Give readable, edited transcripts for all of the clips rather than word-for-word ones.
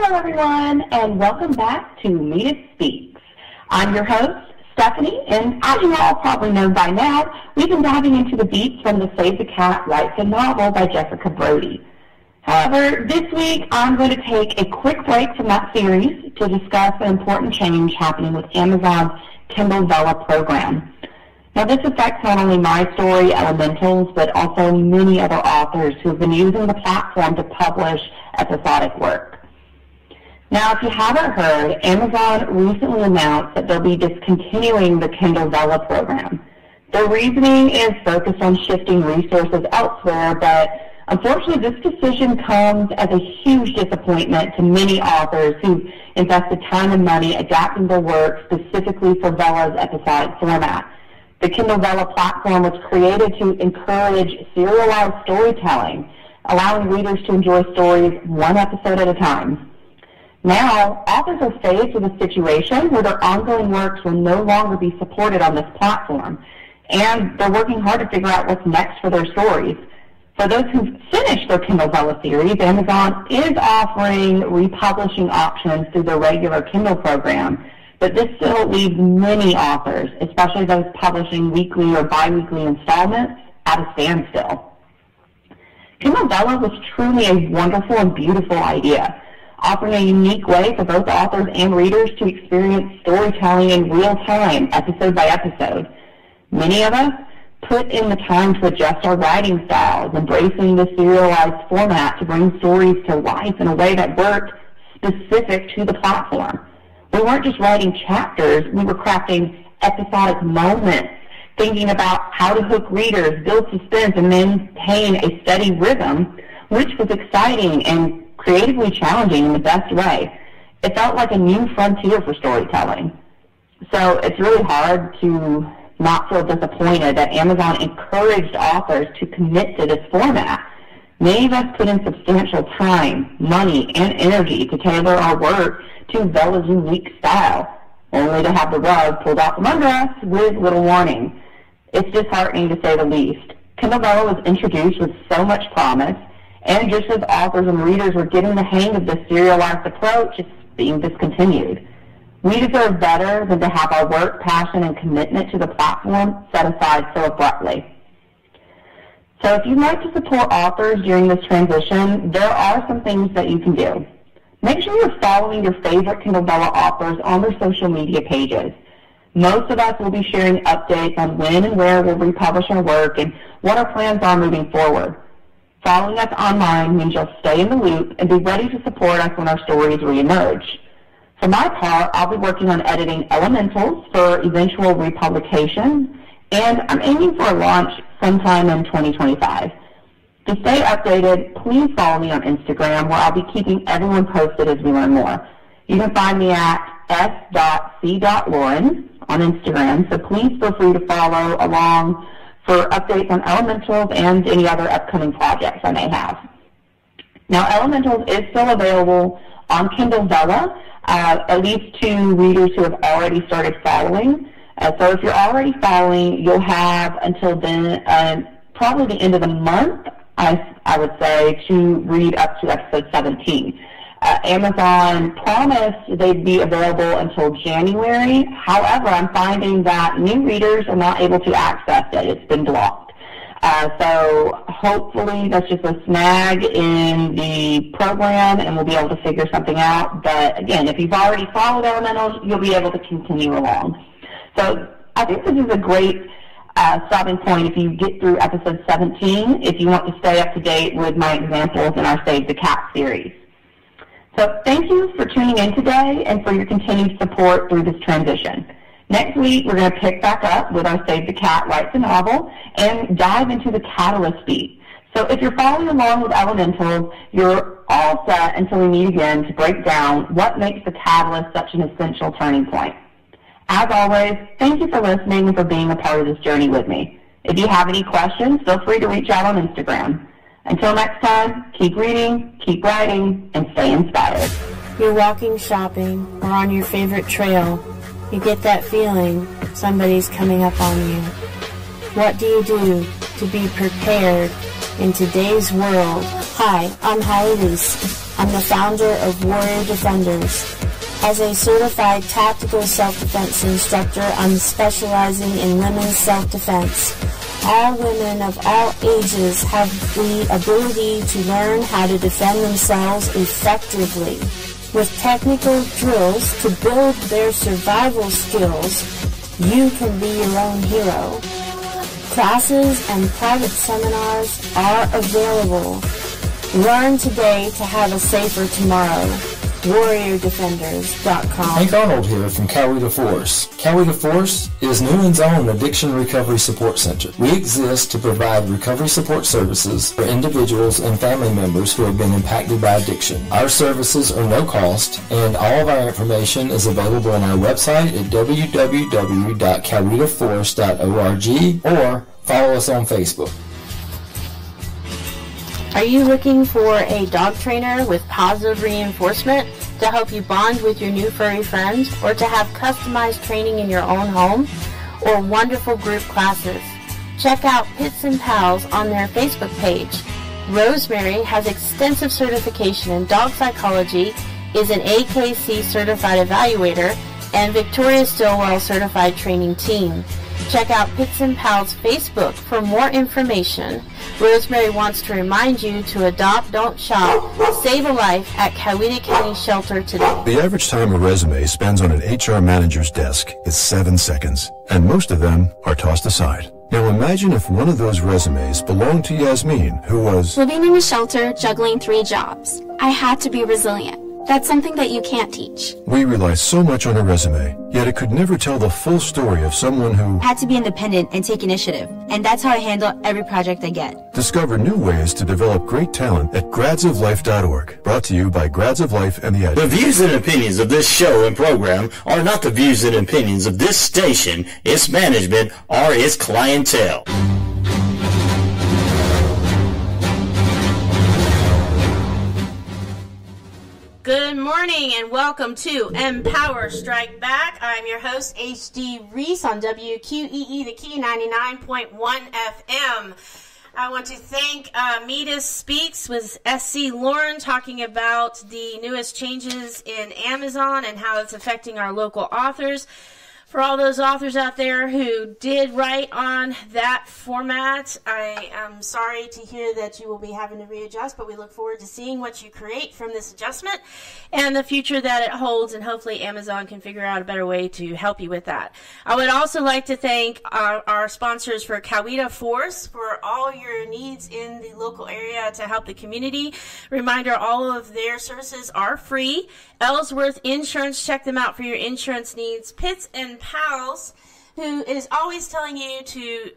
Hello, everyone, and welcome back to Metis Speaks. I'm your host, Stephanie, and as you all probably know by now, we've been diving into the beats from the Save the Cat Writes a Novel by Jessica Brody. However, this week I'm going to take a quick break from that series to discuss an important change happening with Amazon's Kindle Vella program. Now, this affects not only my story, Elementals, but also many other authors who have been using the platform to publish episodic work. Now, if you haven't heard, Amazon recently announced that they'll be discontinuing the Kindle Vella program. Their reasoning is focused on shifting resources elsewhere, but unfortunately this decision comes as a huge disappointment to many authors who've invested time and money adapting their work specifically for Vella's episodic format. The Kindle Vella platform was created to encourage serialized storytelling, allowing readers to enjoy stories one episode at a time. Now, authors are faced with a situation where their ongoing works will no longer be supported on this platform, and they're working hard to figure out what's next for their stories. For those who've finished their Kindle Vella series, Amazon is offering republishing options through their regular Kindle program, but this still leaves many authors, especially those publishing weekly or bi-weekly installments, at a standstill. Kindle Vella was truly a wonderful and beautiful idea, offering a unique way for both authors and readers to experience storytelling in real time, episode by episode. Many of us put in the time to adjust our writing styles, embracing the serialized format to bring stories to life in a way that worked specific to the platform. We weren't just writing chapters, we were crafting episodic moments, thinking about how to hook readers, build suspense, and maintain a steady rhythm, which was exciting and creatively challenging in the best way. It felt like a new frontier for storytelling. So it's really hard to not feel disappointed that Amazon encouraged authors to commit to this format. Many of us put in substantial time, money, and energy to tailor our work to Vella's unique style, only to have the rug pulled out from under us with little warning. It's disheartening to say the least. Kindle Vella was introduced with so much promise, and just as authors and readers were getting the hang of this serialized approach, it's being discontinued. We deserve better than to have our work, passion, and commitment to the platform set aside so abruptly. So if you'd like to support authors during this transition, there are some things that you can do. Make sure you're following your favorite Kindle Vella authors on their social media pages. Most of us will be sharing updates on when and where we'll republish our work and what our plans are moving forward. Following us online means you'll stay in the loop and be ready to support us when our stories reemerge. For my part, I'll be working on editing Elementals for eventual republication, and I'm aiming for a launch sometime in 2025. To stay updated, please follow me on Instagram, where I'll be keeping everyone posted as we learn more. You can find me at s.c.lauren on Instagram, so please feel free to follow along for updates on Elementals and any other upcoming projects I may have. Now, Elementals is still available on Kindle Vella, at least to readers who have already started following. So if you're already following, you'll have until then, probably the end of the month, I would say, to read up to episode 17. Amazon promised they'd be available until January. However, I'm finding that new readers are not able to access it. It's been blocked. So hopefully that's just a snag in the program and we'll be able to figure something out. But again, if you've already followed Elementals, you'll be able to continue along. So I think this is a great stopping point if you get through episode 17, if you want to stay up to date with my examples in our Save the Cat series. So thank you for tuning in today and for your continued support through this transition. Next week, we're going to pick back up with our Save the Cat Writes a Novel and dive into the catalyst beat. So if you're following along with Elementals, you're all set until we meet again to break down what makes the catalyst such an essential turning point. As always, thank you for listening and for being a part of this journey with me. If you have any questions, feel free to reach out on Instagram. Until next time, keep reading, keep writing, and stay inspired. You're walking, shopping, or on your favorite trail. You get that feeling somebody's coming up on you. What do you do to be prepared in today's world Hi, I'm Hallie Reese. I'm the founder of Warrior Defenders. As a certified tactical self-defense instructor, I'm specializing in women's self-defense. All women of all ages have the ability to learn how to defend themselves effectively. With technical drills to build their survival skills, you can be your own hero. Classes and private seminars are available. Learn today to have a safer tomorrow. WarriorDefenders.com. Hank Arnold here from Coweta Force. Coweta Force is Newland's own Addiction Recovery Support Center. We exist to provide recovery support services for individuals and family members who have been impacted by addiction. Our services are no cost, and all of our information is available on our website at www.cowetaforce.org or follow us on Facebook. Are you looking for a dog trainer with positive reinforcement to help you bond with your new furry friends, or to have customized training in your own home, or wonderful group classes? Check out Pits and Pals on their Facebook page. Rosemary has extensive certification in dog psychology, is an AKC certified evaluator, and Victoria Stillwell certified training team. Check out Pits and Pals Facebook for more information. Rosemary wants to remind you to adopt, don't shop, save a life at Coweta County Shelter today. The average time a resume spends on an HR manager's desk is 7 seconds, and most of them are tossed aside. Now imagine if one of those resumes belonged to Yasmin, who was living in a shelter, juggling 3 jobs. I had to be resilient. That's something that you can't teach. We rely so much on a resume, yet it could never tell the full story of someone who had to be independent and take initiative. And that's how I handle every project I get. Discover new ways to develop great talent at gradsoflife.org. Brought to you by Grads of Life and the Edge. The views and opinions of this show and program are not the views and opinions of this station, its management, or its clientele. Good morning and welcome to Empower Strike Back. I'm your host, H.D. Reese on WQEE, the Key 99.1 FM. I want to thank Metis Speaks with S.C. Lauren talking about the newest changes in Amazon and how it's affecting our local authors. For all those authors out there who did write on that format, I am sorry to hear that you will be having to readjust, but we look forward to seeing what you create from this adjustment and the future that it holds, and hopefully Amazon can figure out a better way to help you with that. I would also like to thank our sponsors for Coweta Force for all your needs in the local area to help the community. Reminder, all of their services are free. Ellsworth Insurance, check them out for your insurance needs. Pits and Pals, who is always telling you to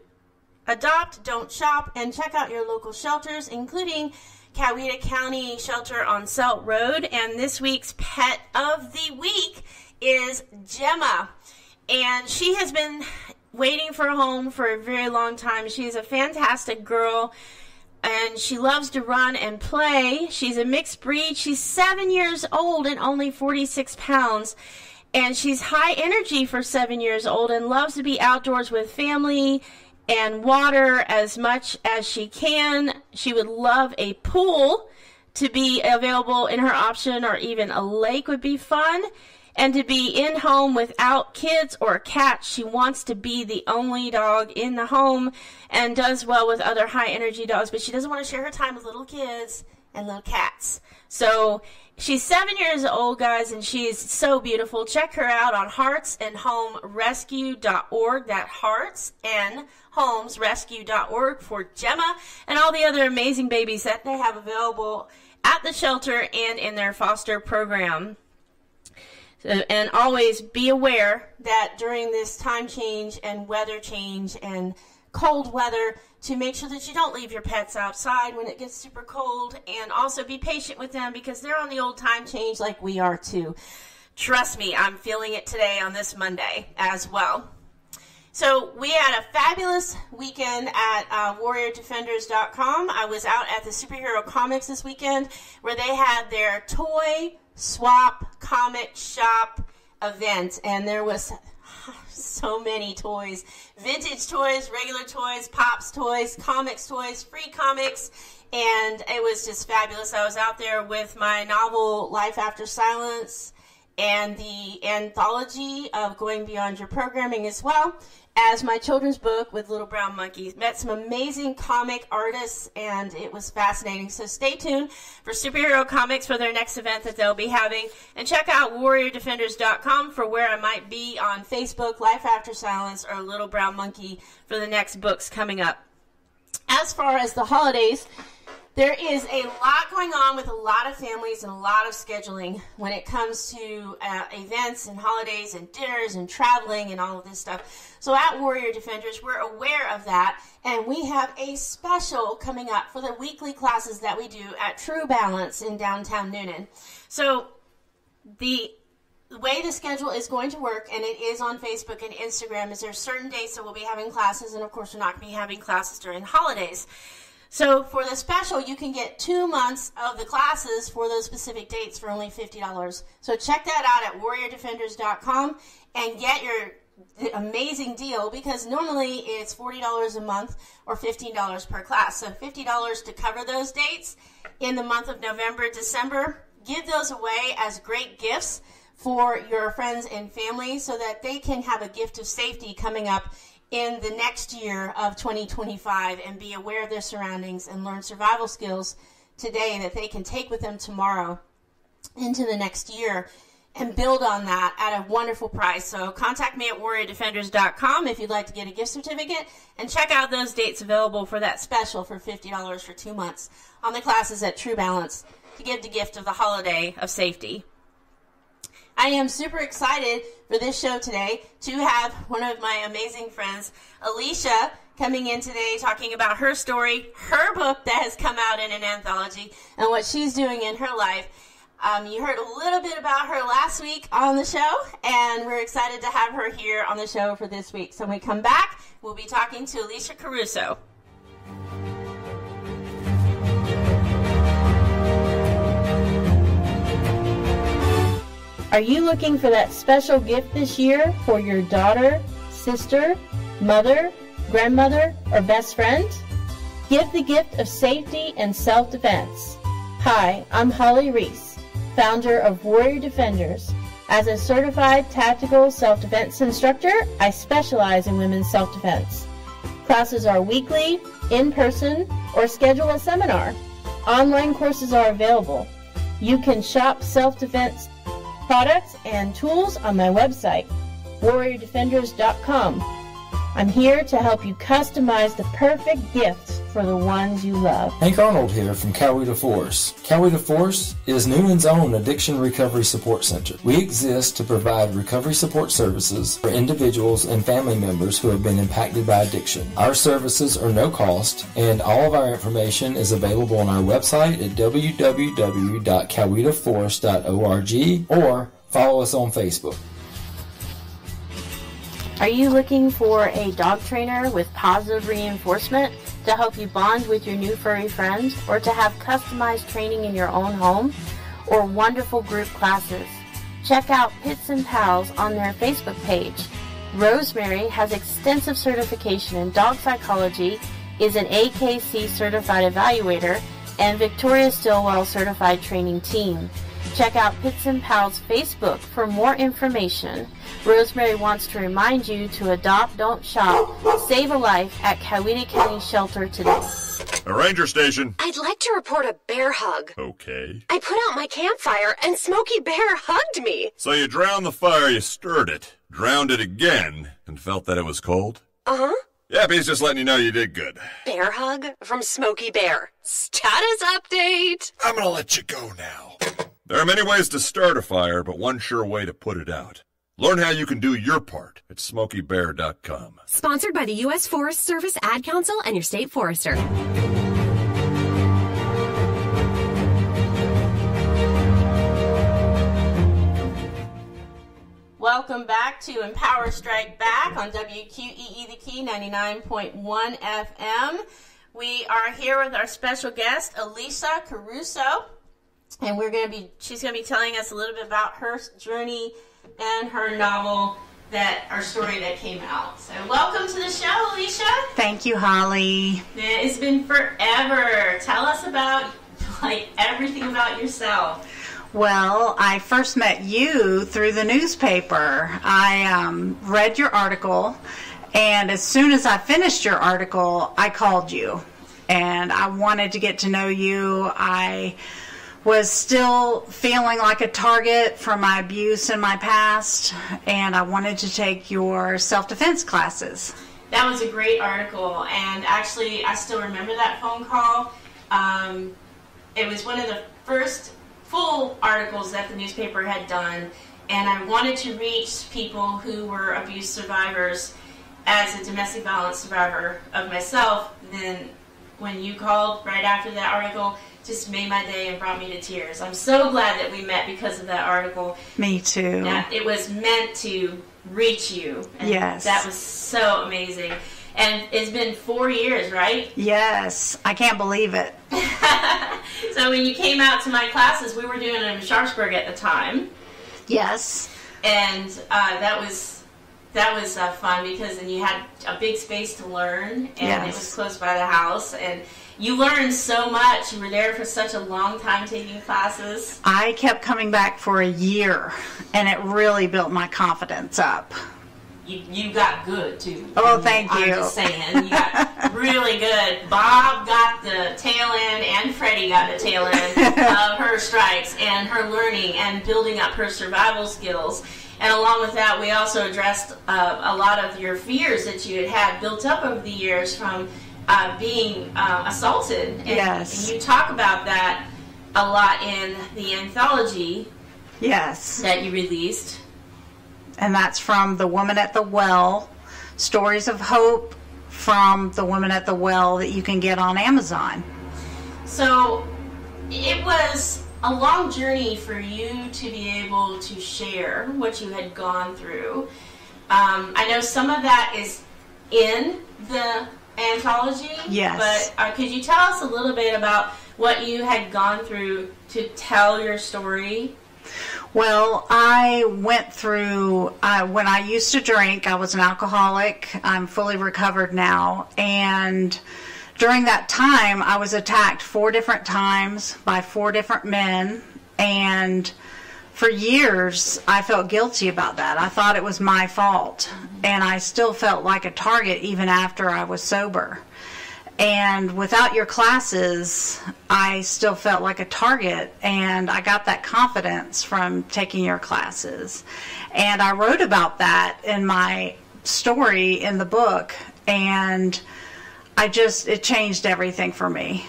adopt, don't shop, and check out your local shelters, including Coweta County Shelter on Selt Road. And this week's pet of the week is Gemma. And she has been waiting for a home for a very long time. She's a fantastic girl, and she loves to run and play. She's a mixed breed. She's 7 years old and only 46 pounds. And she's high energy for 7 years old and loves to be outdoors with family and water as much as she can. She would love a pool to be available in her option, or even a lake would be fun. And to be in home without kids or cats. She wants to be the only dog in the home and does well with other high energy dogs, but she doesn't want to share her time with little kids and little cats. So she's 7 years old, guys, and she's so beautiful. Check her out on heartsandhomerescue.org. That heartsandhomesrescue.org for Gemma and all the other amazing babies that they have available at the shelter and in their foster program. And always be aware that during this time change and weather change and cold weather, to make sure that you don't leave your pets outside when it gets super cold, and also be patient with them because they're on the old time change like we are too. Trust me, I'm feeling it today on this Monday as well. So we had a fabulous weekend at WarriorDefenders.com. I was out at the Superhero Comics this weekend where they had their toy swap comic shop event, and there was So many toys. Vintage toys, regular toys, Pops toys, comics toys, free comics, and it was just fabulous. I was out there with my novel, Life After Silence, and the anthology of Going Beyond Your Programming, as well as my children's book with Little Brown Monkeys. Met some amazing comic artists, and it was fascinating. So stay tuned for Superhero Comics for their next event that they'll be having. And check out warriordefenders.com for where I might be on Facebook, Life After Silence, or Little Brown Monkey for the next books coming up. As far as the holidays, there is a lot going on with a lot of families and a lot of scheduling when it comes to events and holidays and dinners and traveling and all of this stuff. So at Warrior Defenders, we're aware of that, and we have a special coming up for the weekly classes that we do at True Balance in downtown Noonan. So the way the schedule is going to work, and it is on Facebook and Instagram, is there's certain days that we'll be having classes, and of course we're not going to be having classes during the holidays. So for the special, you can get 2 months of the classes for those specific dates for only $50. So check that out at warriordefenders.com and get your amazing deal, because normally it's $40 a month or $15 per class. So $50 to cover those dates in the month of November, December. Give those away as great gifts for your friends and family so that they can have a gift of safety coming up in the next year of 2025 and be aware of their surroundings and learn survival skills today that they can take with them tomorrow into the next year and build on that at a wonderful price. So contact me at warriordefenders.com if you'd like to get a gift certificate, and check out those dates available for that special for $50 for 2 months on the classes at True Balance to give the gift of the holiday of safety. I am super excited for this show today to have one of my amazing friends, Alisha, coming in today talking about her story, her book that has come out in an anthology, and what she's doing in her life. You heard a little bit about her last week on the show, and we're excited to have her here on the show for this week. So when we come back, we'll be talking to Alisha Caruso. Are you looking for that special gift this year for your daughter, sister, mother, grandmother, or best friend? Give the gift of safety and self-defense. Hi, I'm Holly Reese, founder of Warrior Defenders. As a certified tactical self-defense instructor, I specialize in women's self-defense. Classes are weekly, in person, or schedule a seminar. Online courses are available. You can shop self-defense products and tools on my website, warriordefenders.com. I'm here to help you customize the perfect gift for the ones you love. Hank Arnold here from Coweta Force. Coweta Force is Noonan's own Addiction Recovery Support Center. We exist to provide recovery support services for individuals and family members who have been impacted by addiction. Our services are no cost, and all of our information is available on our website at www.cowetaforce.org, or follow us on Facebook. Are you looking for a dog trainer with positive reinforcement to help you bond with your new furry friends, or to have customized training in your own home, or wonderful group classes? Check out Pits and Pals on their Facebook page. Rosemary has extensive certification in dog psychology, is an AKC certified evaluator, and Victoria Stillwell certified training team. Check out Pits and Pals Facebook for more information. Rosemary wants to remind you to adopt, don't shop, save a life at Coweta County Shelter today. A ranger station. I'd like to report a bear hug. Okay. I put out my campfire and Smokey Bear hugged me. So you drowned the fire, you stirred it, drowned it again, and felt that it was cold? Uh-huh. Yep, he's just letting you know you did good. Bear hug from Smokey Bear. Status update. I'm gonna let you go now. There are many ways to start a fire, but one sure way to put it out. Learn how you can do your part at SmokeyBear.com. Sponsored by the U.S. Forest Service Ad Council and your state forester. Welcome back to Empower Strike Back on WQEE The Key 99.1 FM. We are here with our special guest, Alisha Caruso, and she's going to be telling us a little bit about her journey and her novel our story that came out. So welcome to the show, Alisha. Thank you, Holly. It's been forever. Tell us about everything about yourself. Well, I first met you through the newspaper. I read your article, and as soon as I finished your article, I called you. And I wanted to get to know you. I was still feeling like a target from my abuse in my past, and I wanted to take your self-defense classes. That was a great article, and actually I still remember that phone call. It was one of the first full articles that the newspaper had done, and I wanted to reach people who were abuse survivors. As a domestic violence survivor of myself, then when you called right after that article, just made my day and brought me to tears. I'm so glad that we met because of that article. Me too. It was meant to reach you. And yes. That was so amazing. And it's been 4 years, right? Yes. I can't believe it. So when you came out to my classes, we were doing it in Sharpsburg at the time. Yes. And that was fun because then you had a big space to learn, and yes. It was close by the house, and you learned so much. You were there for such a long time taking classes. I kept coming back for a year, and it really built my confidence up. You got good, too. Oh, thank you. I'm just saying, you got really good. Bob got the tail end, and Freddie got the tail end of her strikes, and her learning, and building up her survival skills. And along with that, we also addressed a lot of your fears that you had built up over the years from being assaulted. And, yes. And you talk about that a lot in the anthology. Yes. That you released. And that's from The Woman at the Well, Stories of Hope from The Woman at the Well, that you can get on Amazon. So it was a long journey for you to be able to share what you had gone through. I know some of that is in the anthology. Yes. But could you tell us a little bit about what you had gone through to tell your story? Well, I went through, when I used to drink, I was an alcoholic. I'm fully recovered now. And during that time, I was attacked 4 different times by 4 different men. And for years, I felt guilty about that. I thought it was my fault. And I still felt like a target even after I was sober. And without your classes, I still felt like a target, and I got that confidence from taking your classes. And I wrote about that in my story in the book, and it changed everything for me.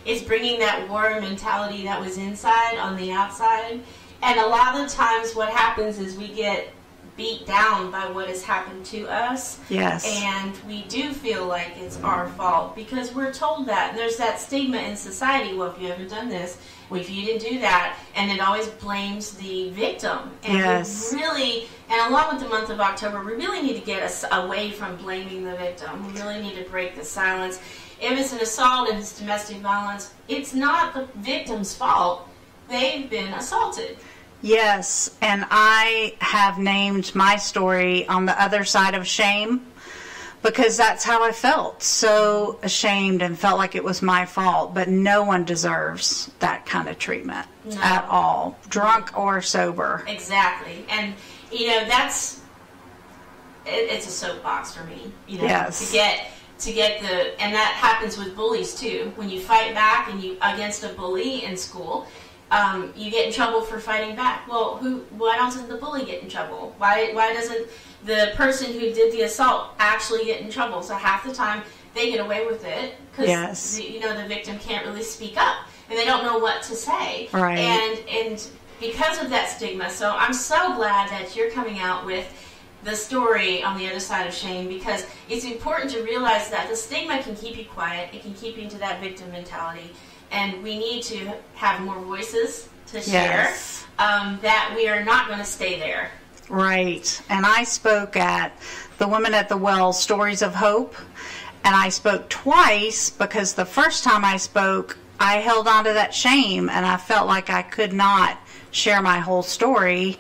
It's bringing that war mentality that was inside on the outside. And a lot of the times what happens is we get beat down by what has happened to us. Yes. And we do feel like it's our fault because we're told that. And there's that stigma in society, well, if you haven't done this, well, if you didn't do that, and it always blames the victim. And yes. we really, and along with the month of October, we really need to get us away from blaming the victim. We really need to break the silence. If it's an assault, if it's domestic violence, it's not the victim's fault. They've been assaulted. Yes, and I have named my story On the Other Side of Shame because that's how I felt, so ashamed and felt like it was my fault, but no one deserves that kind of treatment at all, drunk or sober. Exactly, and it's a soapbox for me, yes. to get and that happens with bullies too. When you fight back against a bully in school, you get in trouble for fighting back. Well, why doesn't the bully get in trouble? Why doesn't the person who did the assault actually get in trouble? So half the time they get away with it because yes. the victim can't really speak up and they don't know what to say. Right. And because of that stigma, so I'm so glad that you're coming out with the story On the Other Side of Shame, because it's important to realize that the stigma can keep you quiet. It can keep you into that victim mentality. And we need to have more voices to share, yes. That we are not going to stay there. Right. And I spoke at The Woman at the Well, Stories of Hope, and I spoke twice because the first time I spoke, I held on to that shame, and I felt like I could not share my whole story.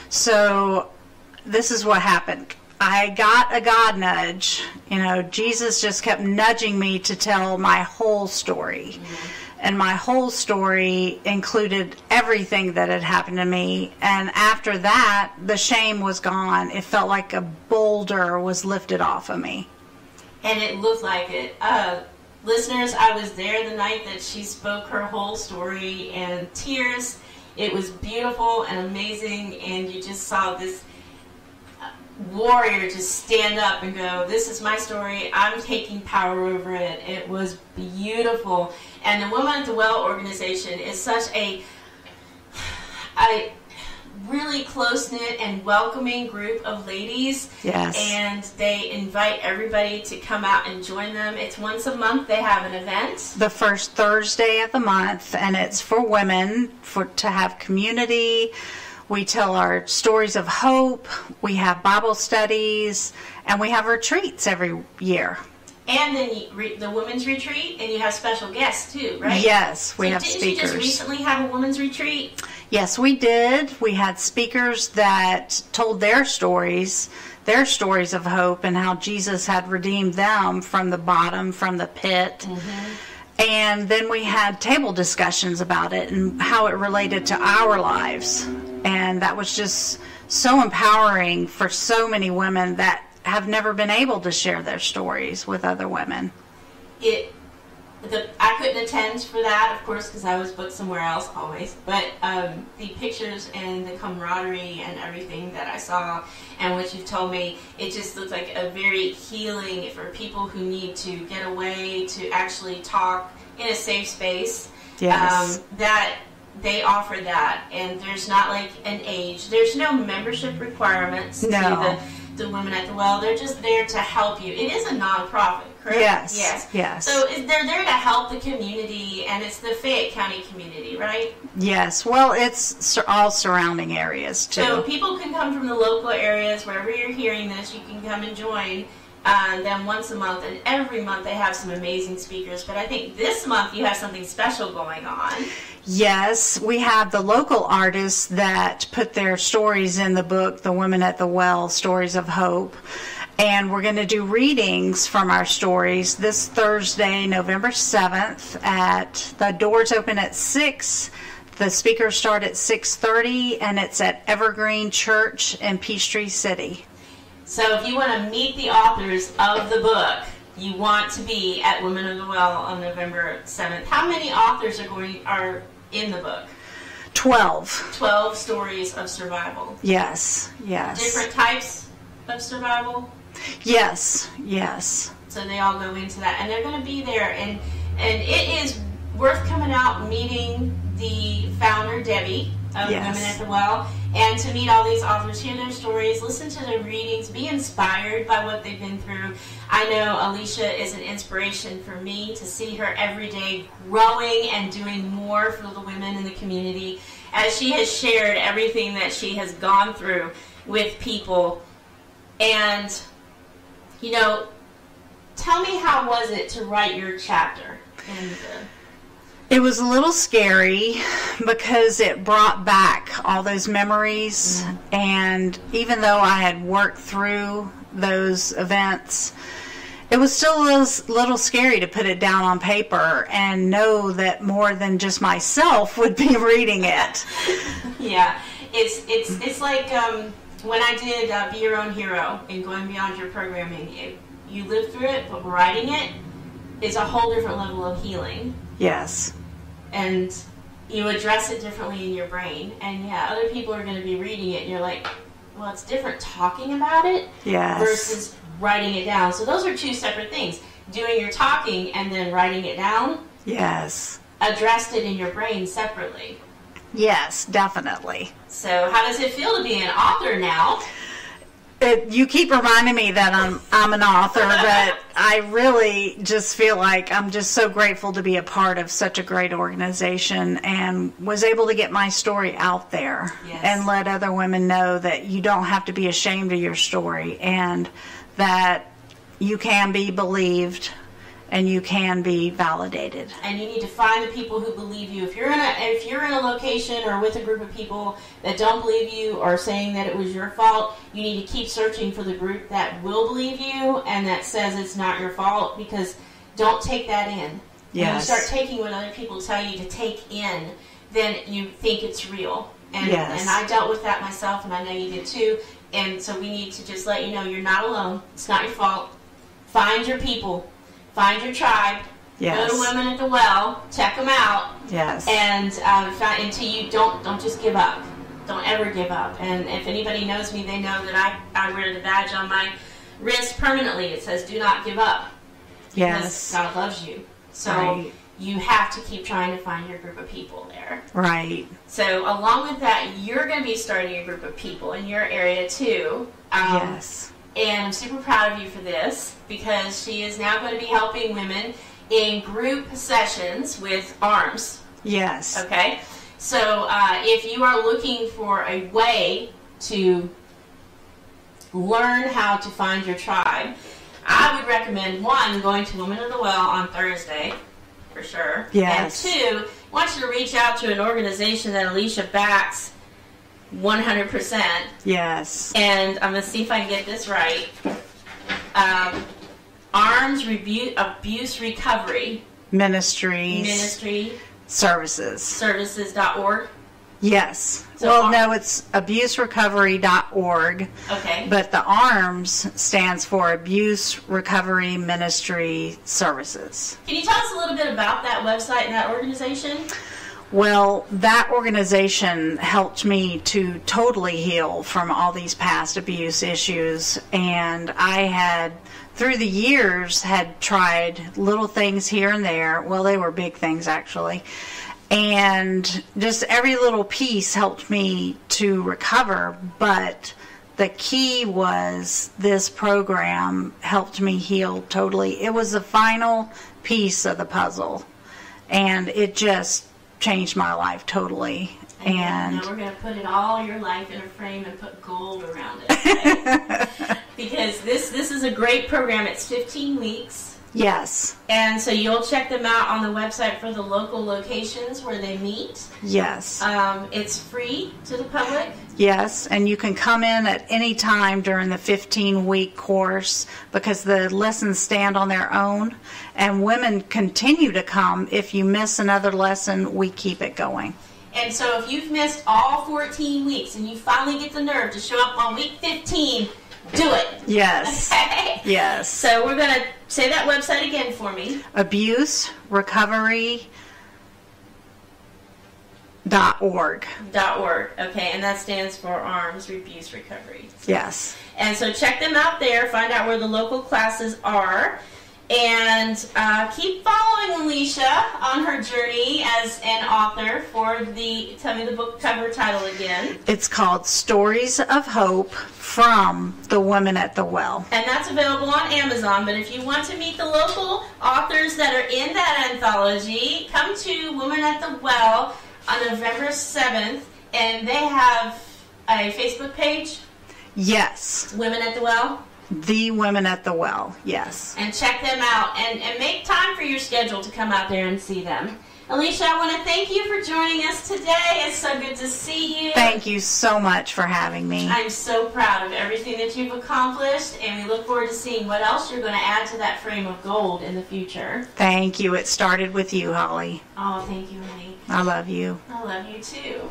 So this is what happened. I got a God nudge. You know, Jesus just kept nudging me to tell my whole story. And my whole story included everything that had happened to me. And after that, the shame was gone. It felt like a boulder was lifted off of me. And it looked like it. Listeners, I was there the night that she spoke her whole story, and tears. It was beautiful and amazing, and you just saw this warrior just stand up and go, this is my story, I'm taking power over it. It was beautiful. And the Women at the Well organization is such a really close-knit and welcoming group of ladies. Yes. And they invite everybody to come out and join them. It's once a month they have an event. The first Thursday of the month, and it's for women, to have community. We tell our stories of hope, we have Bible studies, and we have retreats every year. And then the women's retreat, and you have special guests too, right? Yes, we have speakers. Didn't you just recently have a women's retreat? Yes, we did. We had speakers that told their stories of hope and how Jesus had redeemed them from the bottom, from the pit. Mm-hmm. And then we had table discussions about it and how it related to our lives. And that was just so empowering for so many women that have never been able to share their stories with other women. I couldn't attend for that, of course, because I was booked somewhere else always. But the pictures and the camaraderie and everything that I saw and what you've told me, it just looks like a very healing for people who need to get away to actually talk in a safe space. Yes. That they offer that, and there's not like an age. There's no membership requirements to the Women at the Well. They're just there to help you. It is a nonprofit, correct? Yes. So they're there to help the community, and it's the Fayette County community, right? Yes. Well, it's all surrounding areas, too. So people can come from the local areas. Wherever you're hearing this, you can come and join them once a month, and every month they have some amazing speakers. But I think this month you have something special going on. Yes, we have the local artists that put their stories in the book, The Women at the Well, Stories of Hope. And we're going to do readings from our stories this Thursday, November 7th. The doors open at 6. The speakers start at 6:30, and it's at Evergreen Church in Peachtree City. So if you want to meet the authors of the book, you want to be at Women of the Well on November 7th. How many authors are in the book? 12. 12 stories of survival. Yes. Different types of survival? Yes. So they all go into that, and they're going to be there, and it is worth coming out, meeting the founder, Debbie, of Women at the Well, and to meet all these authors, hear their stories, listen to their readings, be inspired by what they've been through. I know Alisha is an inspiration for me to see her every day growing and doing more for the women in the community as she has shared everything that she has gone through with people. And, you know, tell me, how was it to write your chapter in the book? It was a little scary because it brought back all those memories, and even though I had worked through those events, it was still a little scary to put it down on paper and know that more than just myself would be reading it. Yeah, it's like when I did Be Your Own Hero and Going Beyond Your Programming. You live through it, but writing it is a whole different level of healing. Yes. And you address it differently in your brain. And other people are going to be reading it, and you're like, well, it's different talking about it versus writing it down. So those are two separate things. Doing your talking and then writing it down. Yes. Addressed it in your brain separately. Yes, definitely. So how does it feel to be an author now? You keep reminding me that I'm an author, but I really just feel like I'm just so grateful to be a part of such a great organization and was able to get my story out there and let other women know that you don't have to be ashamed of your story and that you can be believed and you can be validated. And you need to find the people who believe you. If you're in a location or with a group of people that don't believe you or saying that it was your fault, you need to keep searching for the group that will believe you and that says it's not your fault, because don't take that in. Yes. When you start taking what other people tell you to take in, then you think it's real. And, yes. and I dealt with that myself, and I know you did too. And so we need to just let you know you're not alone. It's not your fault. Find your people. Find your tribe. Yes. Go to Women at the Well. Check them out. Yes. And until you don't just give up. Don't ever give up. And if anybody knows me, they know that I wear the badge on my wrist permanently. It says, "Do not give up." Yes. Because God loves you. So right. You have to keep trying to find your group of people there. Right. So along with that, you're going to be starting a group of people in your area too. Yes. And I'm super proud of you for this, because she is now going to be helping women in group sessions with ARMS. Yes. Okay? So if you are looking for a way to learn how to find your tribe, I would recommend, one, going to Women of the Well on Thursday, for sure. Yes. And two, I want you to reach out to an organization that Alisha backs 100%. Yes. And I'm going to see if I can get this right. ARMS Abuse Recovery Ministry Services. Services.org. Yes. So well, no, it's abuserecovery.org. Okay. But the ARMS stands for Abuse Recovery Ministry Services. Can you tell us a little bit about that website and that organization? Well, that organization helped me to totally heal from all these past abuse issues, and I had, through the years, had tried little things here and there. Well, they were big things, actually. And just every little piece helped me to recover, but the key was this program helped me heal totally. It was the final piece of the puzzle, and it just changed my life totally. And now we're going to put it all your life in a frame and put gold around it. Right? Because this is a great program. It's 15 weeks. Yes. And so you'll check them out on the website for the local locations where they meet. Yes. It's free to the public. Yes, and you can come in at any time during the 15-week course, because the lessons stand on their own, and women continue to come. If you miss another lesson, we keep it going. And so if you've missed all 14 weeks and you finally get the nerve to show up on week 15, do it. Yes. Okay? Yes. So we're going to say that website again for me. abuserecovery.org. Okay, and that stands for ARMS Abuse Recovery. Yes. And so check them out there, find out where the local classes are, and keep following Alisha on her journey as an author for tell me the book cover title again. It's called Stories of Hope from the Women at the Well. And that's available on Amazon, but if you want to meet the local authors that are in that anthology, come to Women at the Well on November 7th, and they have a Facebook page. Yes. Women at the Well. The Women at the Well, yes. And check them out, and make time for your schedule to come out there and see them. Alisha, I want to thank you for joining us today. It's so good to see you. Thank you so much for having me. I'm so proud of everything that you've accomplished, and we look forward to seeing what else you're going to add to that frame of gold in the future. Thank you. It started with you, Holly. Oh, thank you, honey. I love you. I love you, too.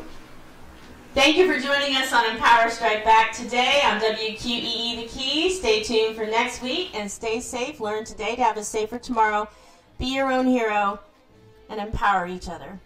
Thank you for joining us on Empower Strike Back today on WQEE The Key. Stay tuned for next week, and stay safe. Learn today to have a safer tomorrow. Be your own hero, and empower each other.